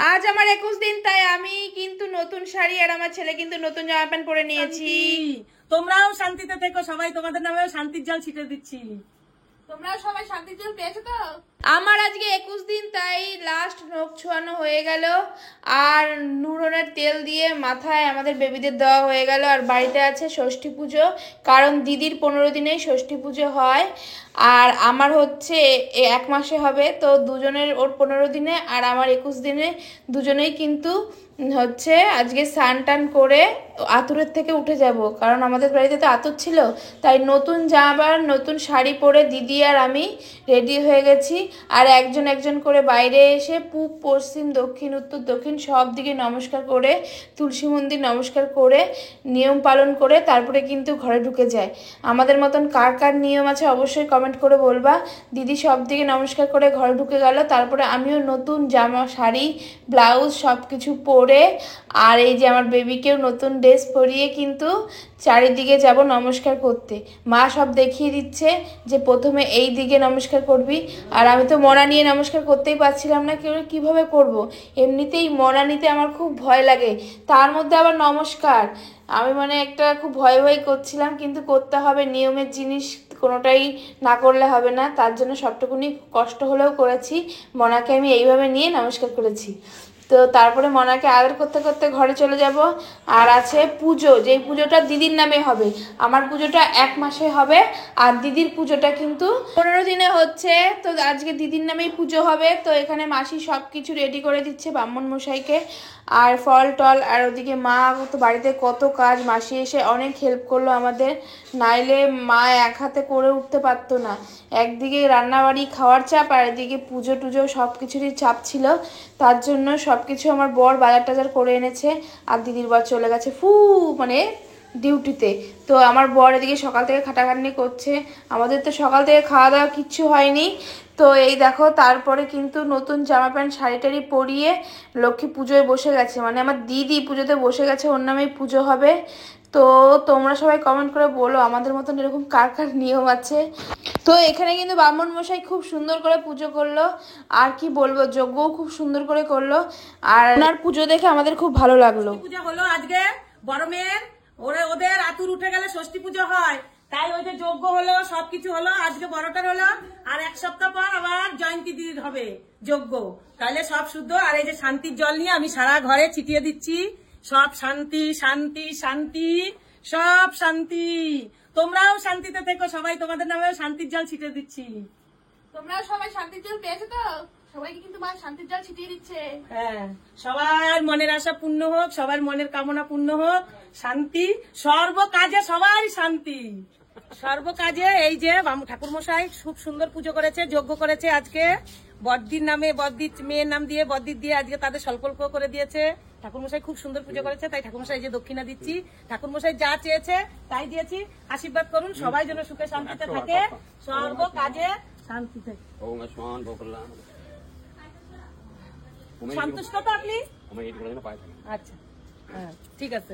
আজ আমার 21 দিন, তাই আমি কিন্তু নতুন শাড়ি আর আমার ছেলে কিন্তু নতুন জামা প্যান্ট পরে নিয়েছি। তোমরাও শান্তিতে থেকো, সবাই তোমাদের নামেও শান্তির জল ছিটে দিচ্ছি। তোমরাও সবাই শান্তির জল পেয়েছো তো? আমার আজকে 21 দিন, তাই লাস্ট নখ ছোঁয়ানো হয়ে গেল আর নুরনের তেল দিয়ে মাথায় আমাদের বেবিদের দেওয়া হয়ে গেল। আর বাড়িতে আছে ষষ্ঠী পুজো, কারণ দিদির 15 দিনেই ষষ্ঠী পুজো হয় আর আমার হচ্ছে 1 মাসে হবে। তো দুজনের, ওর 15 দিনে আর আমার 21 দিনে, দুজনেই কিন্তু হচ্ছে আজকে স্নান টান করে আতুরের থেকে উঠে যাব, কারণ আমাদের বাড়িতে তো আতুর ছিল। তাই নতুন জামা, নতুন শাড়ি পরে দিদি আর আমি রেডি হয়ে গেছি। আর একজন একজন করে বাইরে এসে পূব, পশ্চিম, দক্ষিণ, উত্তর, দক্ষিণ সব দিকে নমস্কার করে, তুলসী মন্দির নমস্কার করে, নিয়ম পালন করে তারপরে কিন্তু ঘরে ঢুকে যায়। আমাদের মতন কার কার নিয়ম আছে অবশ্যই কমেন্ট করে বলবা। দিদি সব দিকে নমস্কার করে ঘরে ঢুকে গেল, তারপরে আমিও নতুন জামা, শাড়ি, ব্লাউজ সব কিছু পরে আর এই যে আমার বেবিকেও নতুন ড্রেস পরিয়ে কিন্তু চারিদিকে যাব নমস্কার করতে। মা সব দেখিয়ে দিচ্ছে যে প্রথমে এই দিকে নমস্কার করবি। আর আমি তো মরা নিয়ে নমস্কার করতেই পারছিলাম না, কীভাবে করব। এমনিতেই মরা নিতে আমার খুব ভয় লাগে, তার মধ্যে আবার নমস্কার। আমি মানে একটা খুব ভয় ভয় করছিলাম, কিন্তু করতে হবে, নিয়মের জিনিস কোনোটাই না করলে হবে না। তার জন্য সবটুকুনি কষ্ট হলেও করেছি। মনাকে আমি এইভাবে নিয়ে নমস্কার করেছি। তো তারপরে মনাকে আদর করতে করতে ঘরে চলে যাব। আর আছে পুজো, যেই পুজোটা দিদির নামে হবে। আমার পুজোটা 1 মাসে হবে আর দিদির পুজোটা কিন্তু 15 দিনে হচ্ছে। তো আজকে দিদির নামেই পুজো হবে। তো এখানে মাসি সব কিছু রেডি করে দিচ্ছে ব্রাহ্মণ মশাইকে, আর ফল টল। আর ওদিকে মা তো বাড়িতে কত কাজ, মাসি এসে অনেক হেল্প করলো আমাদের, নাইলে মা এক হাতে করে উঠতে পারতো না। একদিকে রান্নাবাড়ি খাওয়ার চাপ আর এদিকে পুজো টুজো সব কিছুরই চাপ ছিল। তার জন্য সব কিছু আমার বর বাজার টাজার করে এনেছে আর দিদির বর চলে গেছে মানে ডিউটিতে। তো আমার বর এদিকে সকাল থেকে খাটাখাটনি করছে। আমাদের তো সকাল থেকে খাওয়া দাওয়া কিচ্ছু হয়নি। তো এই দেখো, তারপরে কিন্তু নতুন জামা প্যান্ট, শাড়ি টাড়ি পরিয়ে লক্ষ্মী পুজোয় বসে গেছে, মানে আমার দিদি পুজোতে বসে গেছে, ওর নামেই পুজো হবে। তো তোমরা সবাই কমেন্ট করে বলো আমাদের মতন এরকম কার কার নিয়ম আছে। তো এখানে কিন্তু ব্রাহ্মণ মশাই খুব সুন্দর করে পুজো করলো, আর কি বলবো, যজ্ঞও খুব সুন্দর করে করলো। আর ওনার পুজো দেখে আমাদের খুব ভালো লাগলো। পুজো হলো আজকে বড় মেয়ের, ওদের আতুর উঠে গেলে ষষ্ঠী পুজো হয়, তাই ওই যে যজ্ঞ হলো, সবকিছু হলো। আজকে বড়টার হলো, আর 1 সপ্তাহ পর আবার জয়ন্তী দিদির হবে যজ্ঞ। তাহলে সব শুদ্ধ। আর এই যে শান্তির জল নিয়ে আমি সারা ঘরে ছিটিয়ে দিচ্ছি। সব শান্তি শান্তি শান্তি, সব শান্তি। তোমরাও শান্তিতে থেকো, সবাই তোমাদের নামেও শান্তির জল ছিটিয়ে দিচ্ছি। তোমরাও সবাই শান্তির জল পেয়েছো তো? সবাইকে কিন্তু মা শান্তির জল ছিটিয়ে দিচ্ছে। হ্যাঁ, সবার মনের আশা পূর্ণ হোক, সবার মনের কামনা পূর্ণ হোক। শান্তি সর্ব কাজে, সবাই শান্তি সর্ব কাজে। এই যে ঠাকুর মশাই খুব সুন্দর পুজো করেছে, যজ্ঞ করেছে আজকে বদ্দির নামে, বদ্দির মেয়ের নাম দিয়ে, বদ্দির দিয়ে আজকে তাদের সংকল্প করে দিয়েছে। ঠাকুরমশাই খুব সুন্দর পুজো করেছে, তাই ঠাকুরমশাই যে দক্ষিণা দিচ্ছি। ঠাকুরমশাই যা চেয়েছে তাই দিয়েছি। আশীর্বাদ করুন সবাই যেন সুখে শান্তিতে থাকে, সর্ব কাজে শান্তি থাকে। সন্তুষ্ট তো আপনি? আচ্ছা, হ্যাঁ, ঠিক আছে।